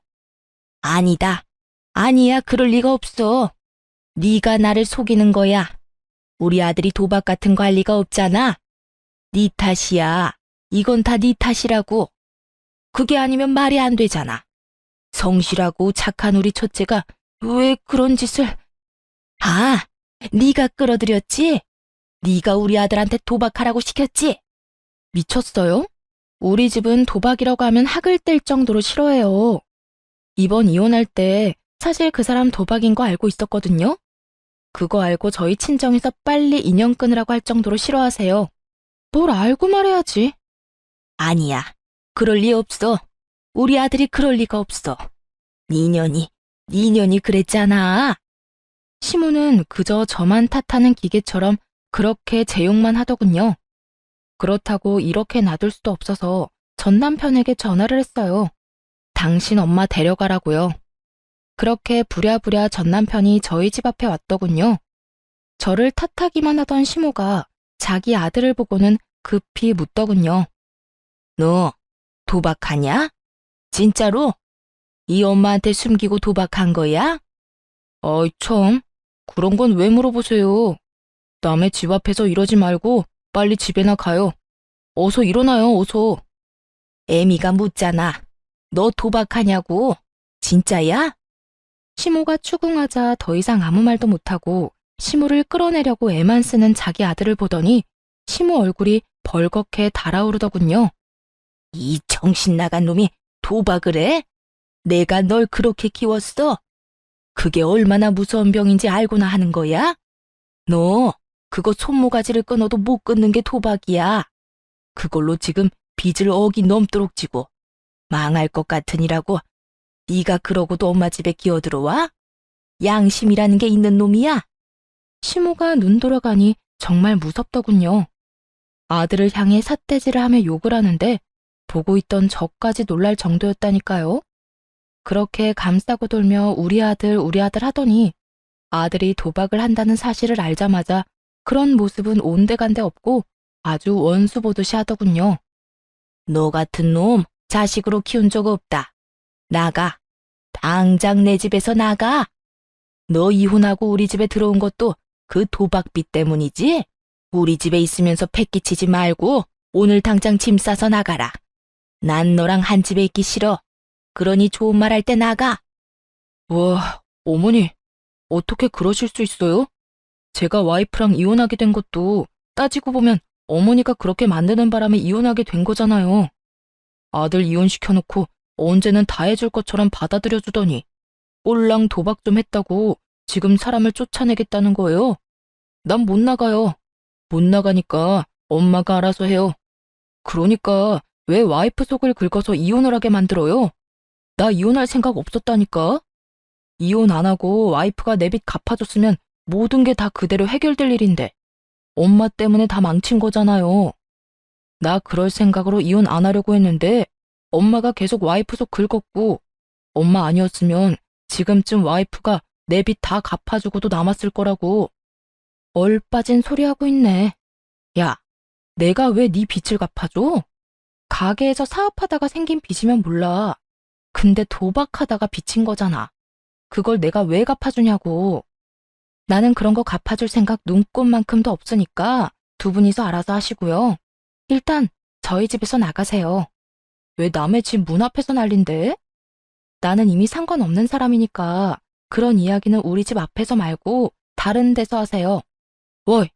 아니다. 아니야, 그럴 리가 없어. 네가 나를 속이는 거야. 우리 아들이 도박 같은 거 할 리가 없잖아. 네 탓이야. 이건 다 네 탓이라고. 그게 아니면 말이 안 되잖아. 성실하고 착한 우리 첫째가 왜 그런 짓을... 아, 네가 끌어들였지? 네가 우리 아들한테 도박하라고 시켰지? 미쳤어요? 우리 집은 도박이라고 하면 학을 뗄 정도로 싫어해요. 이번 이혼할 때 사실 그 사람 도박인 거 알고 있었거든요. 그거 알고 저희 친정에서 빨리 인연 끊으라고 할 정도로 싫어하세요. 뭘 알고 말해야지. 아니야. 그럴 리 없어. 우리 아들이 그럴 리가 없어. 니년이 그랬잖아. 시모는 그저 저만 탓하는 기계처럼 그렇게 제욕만 하더군요. 그렇다고 이렇게 놔둘 수도 없어서 전 남편에게 전화를 했어요. 당신 엄마 데려가라고요. 그렇게 부랴부랴 전 남편이 저희 집 앞에 왔더군요. 저를 탓하기만 하던 시모가 자기 아들을 보고는 급히 묻더군요. 너 도박하냐? 진짜로? 이 엄마한테 숨기고 도박한 거야? 어이 참, 그런 건 왜 물어보세요. 남의 집 앞에서 이러지 말고 빨리 집에나 가요. 어서 일어나요, 어서. 애미가 묻잖아. 너 도박하냐고? 진짜야? 시모가 추궁하자 더 이상 아무 말도 못하고 시모를 끌어내려고 애만 쓰는 자기 아들을 보더니 시모 얼굴이 벌겋게 달아오르더군요. 이 정신 나간 놈이 도박을 해? 내가 널 그렇게 키웠어? 그게 얼마나 무서운 병인지 알고나 하는 거야? 너 그거 손모가지를 끊어도 못 끊는 게 도박이야. 그걸로 지금 빚을 억이 넘도록 지고 망할 것 같으니라고 네가 그러고도 엄마 집에 기어들어와? 양심이라는 게 있는 놈이야? 시모가 눈 돌아가니 정말 무섭더군요. 아들을 향해 삿대질을 하며 욕을 하는데 보고 있던 저까지 놀랄 정도였다니까요. 그렇게 감싸고 돌며 우리 아들 하더니 아들이 도박을 한다는 사실을 알자마자 그런 모습은 온데간데 없고 아주 원수 보듯이 하더군요. 너 같은 놈 자식으로 키운 적 없다. 나가. 당장 내 집에서 나가. 너 이혼하고 우리 집에 들어온 것도 그 도박빚 때문이지? 우리 집에 있으면서 패기치지 말고 오늘 당장 짐 싸서 나가라. 난 너랑 한 집에 있기 싫어. 그러니 좋은 말 할 때 나가. 와, 어머니, 어떻게 그러실 수 있어요? 제가 와이프랑 이혼하게 된 것도 따지고 보면 어머니가 그렇게 만드는 바람에 이혼하게 된 거잖아요. 아들 이혼시켜놓고 언제는 다 해줄 것처럼 받아들여주더니 꼴랑 도박 좀 했다고 지금 사람을 쫓아내겠다는 거예요. 난 못 나가요. 못 나가니까 엄마가 알아서 해요. 그러니까 왜 와이프 속을 긁어서 이혼을 하게 만들어요? 나 이혼할 생각 없었다니까. 이혼 안 하고 와이프가 내 빚 갚아줬으면 모든 게 다 그대로 해결될 일인데 엄마 때문에 다 망친 거잖아요. 나 그럴 생각으로 이혼 안 하려고 했는데 엄마가 계속 와이프 속 긁었고 엄마 아니었으면 지금쯤 와이프가 내 빚 다 갚아주고도 남았을 거라고. 얼빠진 소리 하고 있네. 야, 내가 왜 네 빚을 갚아줘? 가게에서 사업하다가 생긴 빚이면 몰라. 근데 도박하다가 빚인 거잖아. 그걸 내가 왜 갚아주냐고. 나는 그런 거 갚아줄 생각 눈꼽만큼도 없으니까 두 분이서 알아서 하시고요. 일단 저희 집에서 나가세요. 왜 남의 집 문 앞에서 난린데? 나는 이미 상관없는 사람이니까 그런 이야기는 우리 집 앞에서 말고 다른 데서 하세요. 월!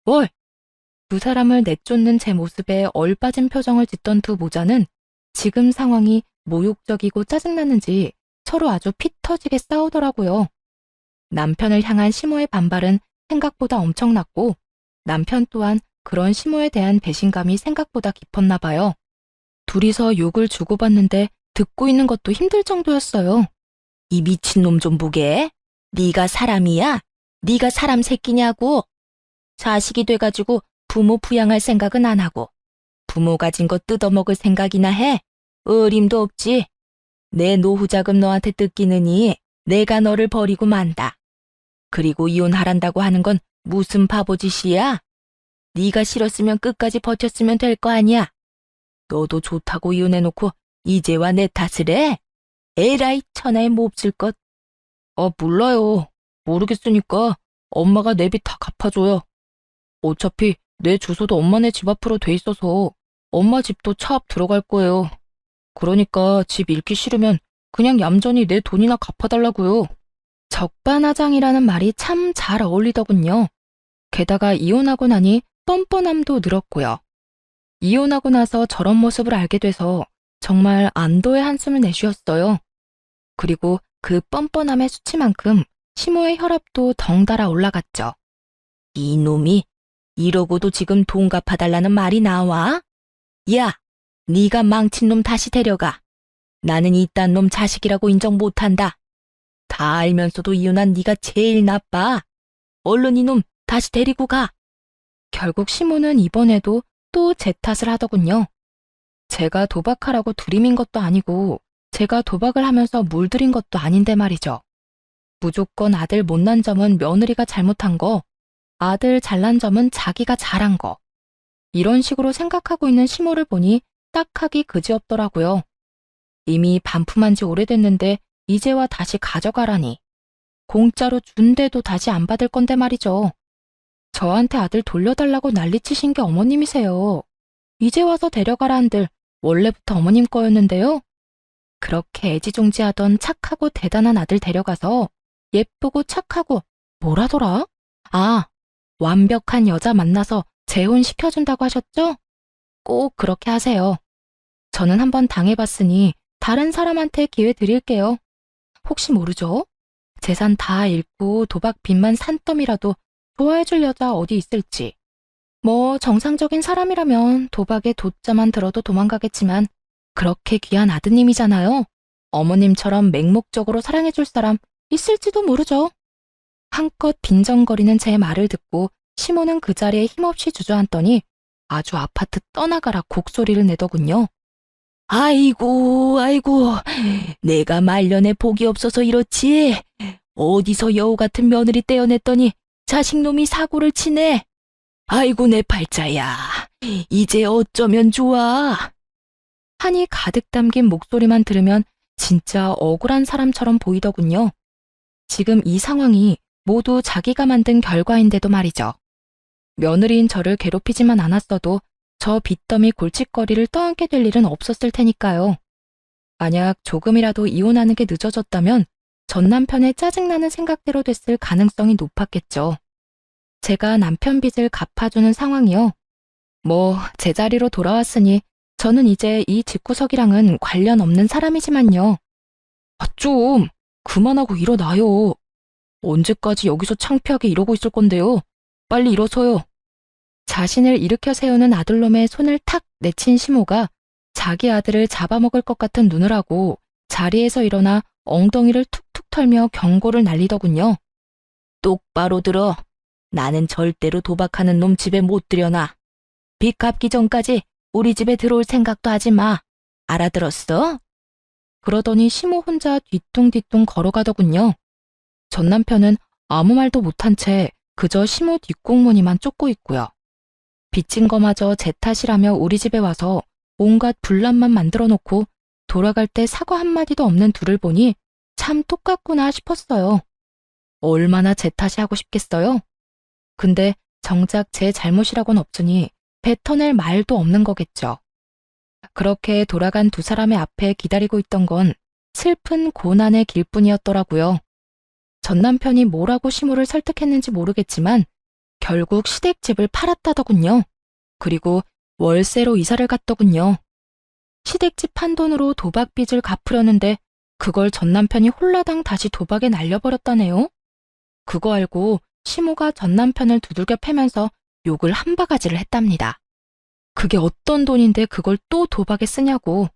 월! 두 사람을 내쫓는 제 모습에 얼빠진 표정을 짓던 두 모자는 지금 상황이 모욕적이고 짜증나는지 서로 아주 피 터지게 싸우더라고요. 남편을 향한 시모의 반발은 생각보다 엄청났고 남편 또한 그런 시모에 대한 배신감이 생각보다 깊었나 봐요. 둘이서 욕을 주고받는데 듣고 있는 것도 힘들 정도였어요. 이 미친놈 좀 보게. 네가 사람이야? 네가 사람 새끼냐고. 자식이 돼가지고 부모 부양할 생각은 안 하고 부모 가진 거 뜯어먹을 생각이나 해? 어림도 없지. 내 노후자금 너한테 뜯기느니 내가 너를 버리고 만다. 그리고 이혼하란다고 하는 건 무슨 바보짓이야? 네가 싫었으면 끝까지 버텼으면 될 거 아니야. 너도 좋다고 이혼해놓고 이제와 내 탓을 해? 에라이 천하에 몹쓸 것. 몰라요. 모르겠으니까 엄마가 내 빚 다 갚아줘요. 어차피 내 주소도 엄마네 집 앞으로 돼 있어서 엄마 집도 차 앞 들어갈 거예요. 그러니까 집 잃기 싫으면 그냥 얌전히 내 돈이나 갚아달라고요. 적반하장이라는 말이 참 잘 어울리더군요. 게다가 이혼하고 나니 뻔뻔함도 늘었고요. 이혼하고 나서 저런 모습을 알게 돼서 정말 안도의 한숨을 내쉬었어요. 그리고 그 뻔뻔함의 수치만큼 시모의 혈압도 덩달아 올라갔죠. 이놈이 이러고도 지금 돈 갚아달라는 말이 나와? 야, 네가 망친 놈 다시 데려가. 나는 이딴 놈 자식이라고 인정 못한다. 다 알면서도 이혼한 네가 제일 나빠. 얼른 이놈 다시 데리고 가. 결국 시모는 이번에도 또 제 탓을 하더군요. 제가 도박하라고 들이민 것도 아니고 제가 도박을 하면서 물들인 것도 아닌데 말이죠. 무조건 아들 못난 점은 며느리가 잘못한 거, 아들 잘난 점은 자기가 잘한 거. 이런 식으로 생각하고 있는 시모를 보니 딱하기 그지없더라고요. 이미 반품한 지 오래됐는데 이제와 다시 가져가라니. 공짜로 준대도 다시 안 받을 건데 말이죠. 저한테 아들 돌려달라고 난리치신 게 어머님이세요. 이제 와서 데려가라 한들 원래부터 어머님 거였는데요. 그렇게 애지중지하던 착하고 대단한 아들 데려가서 예쁘고 착하고 뭐라더라? 완벽한 여자 만나서 재혼시켜준다고 하셨죠? 꼭 그렇게 하세요. 저는 한번 당해봤으니 다른 사람한테 기회 드릴게요. 혹시 모르죠? 재산 다 잃고 도박 빚만 산더미라도 좋아해줄 여자 어디 있을지. 뭐 정상적인 사람이라면 도박에 돛자만 들어도 도망가겠지만 그렇게 귀한 아드님이잖아요. 어머님처럼 맹목적으로 사랑해줄 사람 있을지도 모르죠. 한껏 빈정거리는 제 말을 듣고 시모는 그 자리에 힘없이 주저앉더니 아주 아파트 떠나가라 곡소리를 내더군요. 아이고, 내가 말년에 복이 없어서 이렇지. 어디서 여우 같은 며느리 떼어냈더니 자식놈이 사고를 치네. 아이고 내 팔자야. 이제 어쩌면 좋아. 한이 가득 담긴 목소리만 들으면 진짜 억울한 사람처럼 보이더군요. 지금 이 상황이 모두 자기가 만든 결과인데도 말이죠. 며느리인 저를 괴롭히지만 않았어도 저 빚더미 골칫거리를 떠안게 될 일은 없었을 테니까요. 만약 조금이라도 이혼하는 게 늦어졌다면 전 남편의 짜증나는 생각대로 됐을 가능성이 높았겠죠. 제가 남편 빚을 갚아주는 상황이요. 뭐 제자리로 돌아왔으니 저는 이제 이 집구석이랑은 관련 없는 사람이지만요. 좀 그만하고 일어나요. 언제까지 여기서 창피하게 이러고 있을 건데요. 빨리 일어서요. 자신을 일으켜 세우는 아들놈의 손을 탁 내친 시모가 자기 아들을 잡아먹을 것 같은 눈을 하고 자리에서 일어나 엉덩이를 툭툭 털며 경고를 날리더군요. 똑바로 들어. 나는 절대로 도박하는 놈 집에 못 들여놔. 빚 갚기 전까지 우리 집에 들어올 생각도 하지 마. 알아들었어? 그러더니 시모 혼자 뒤뚱뒤뚱 걸어가더군요. 전 남편은 아무 말도 못한 채 그저 시모 뒷공무니만 쫓고 있고요. 빚진 거마저 제 탓이라며 우리 집에 와서 온갖 분란만 만들어 놓고 돌아갈 때 사과 한마디도 없는 둘을 보니 참 똑같구나 싶었어요. 얼마나 제 탓이 하고 싶겠어요? 근데 정작 제 잘못이라고는 없으니 뱉어낼 말도 없는 거겠죠. 그렇게 돌아간 두 사람의 앞에 기다리고 있던 건 슬픈 고난의 길뿐이었더라고요. 전 남편이 뭐라고 시모를 설득했는지 모르겠지만 결국 시댁집을 팔았다더군요. 그리고 월세로 이사를 갔더군요. 시댁집 판 돈으로 도박 빚을 갚으려는데 그걸 전 남편이 홀라당 다시 도박에 날려버렸다네요. 그거 알고 시모가 전 남편을 두들겨 패면서 욕을 한 바가지를 했답니다. 그게 어떤 돈인데 그걸 또 도박에 쓰냐고.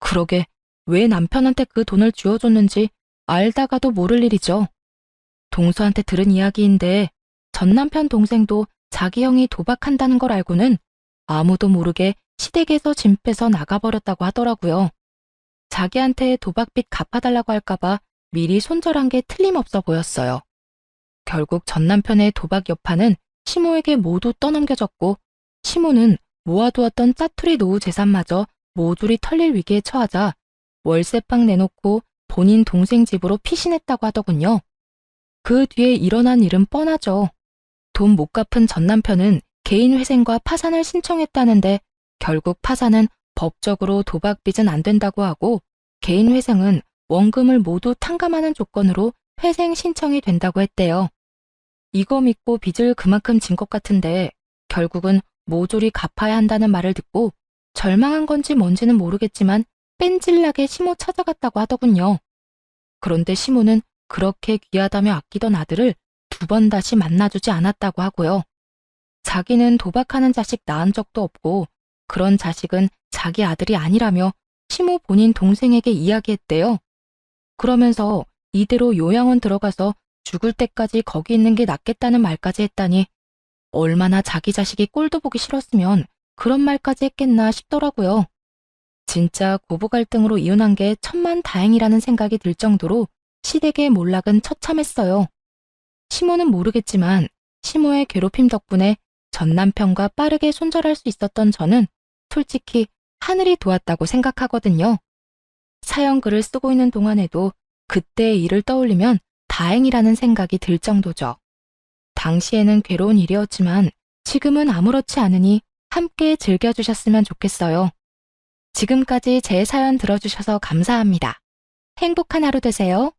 그러게 왜 남편한테 그 돈을 쥐어줬는지 알다가도 모를 일이죠. 동서한테 들은 이야기인데 전 남편 동생도 자기 형이 도박한다는 걸 알고는 아무도 모르게 시댁에서 짐 빼서 나가버렸다고 하더라고요. 자기한테 도박빚 갚아달라고 할까봐 미리 손절한 게 틀림없어 보였어요. 결국 전 남편의 도박 여파는 시모에게 모두 떠넘겨졌고 시모는 모아두었던 짜투리 노후 재산마저 모조리 털릴 위기에 처하자 월세방 내놓고 본인 동생 집으로 피신했다고 하더군요. 그 뒤에 일어난 일은 뻔하죠. 돈 못 갚은 전 남편은 개인회생과 파산을 신청했다는데 결국 파산은 법적으로 도박빚은 안 된다고 하고 개인회생은 원금을 모두 탕감하는 조건으로 회생 신청이 된다고 했대요. 이거 믿고 빚을 그만큼 진 것 같은데 결국은 모조리 갚아야 한다는 말을 듣고 절망한 건지 뭔지는 모르겠지만 뺀질나게 시모 찾아갔다고 하더군요. 그런데 시모는 그렇게 귀하다며 아끼던 아들을 2번 다시 만나주지 않았다고 하고요. 자기는 도박하는 자식 낳은 적도 없고 그런 자식은 자기 아들이 아니라며 시모 본인 동생에게 이야기했대요. 그러면서 이대로 요양원 들어가서 죽을 때까지 거기 있는 게 낫겠다는 말까지 했다니 얼마나 자기 자식이 꼴도 보기 싫었으면 그런 말까지 했겠나 싶더라고요. 진짜 고부 갈등으로 이혼한 게 천만다행이라는 생각이 들 정도로 시댁의 몰락은 처참했어요. 시모는 모르겠지만 시모의 괴롭힘 덕분에 전 남편과 빠르게 손절할 수 있었던 저는 솔직히 하늘이 도왔다고 생각하거든요. 사연 글을 쓰고 있는 동안에도 그때의 일을 떠올리면 다행이라는 생각이 들 정도죠. 당시에는 괴로운 일이었지만 지금은 아무렇지 않으니 함께 즐겨주셨으면 좋겠어요. 지금까지 제 사연 들어주셔서 감사합니다. 행복한 하루 되세요.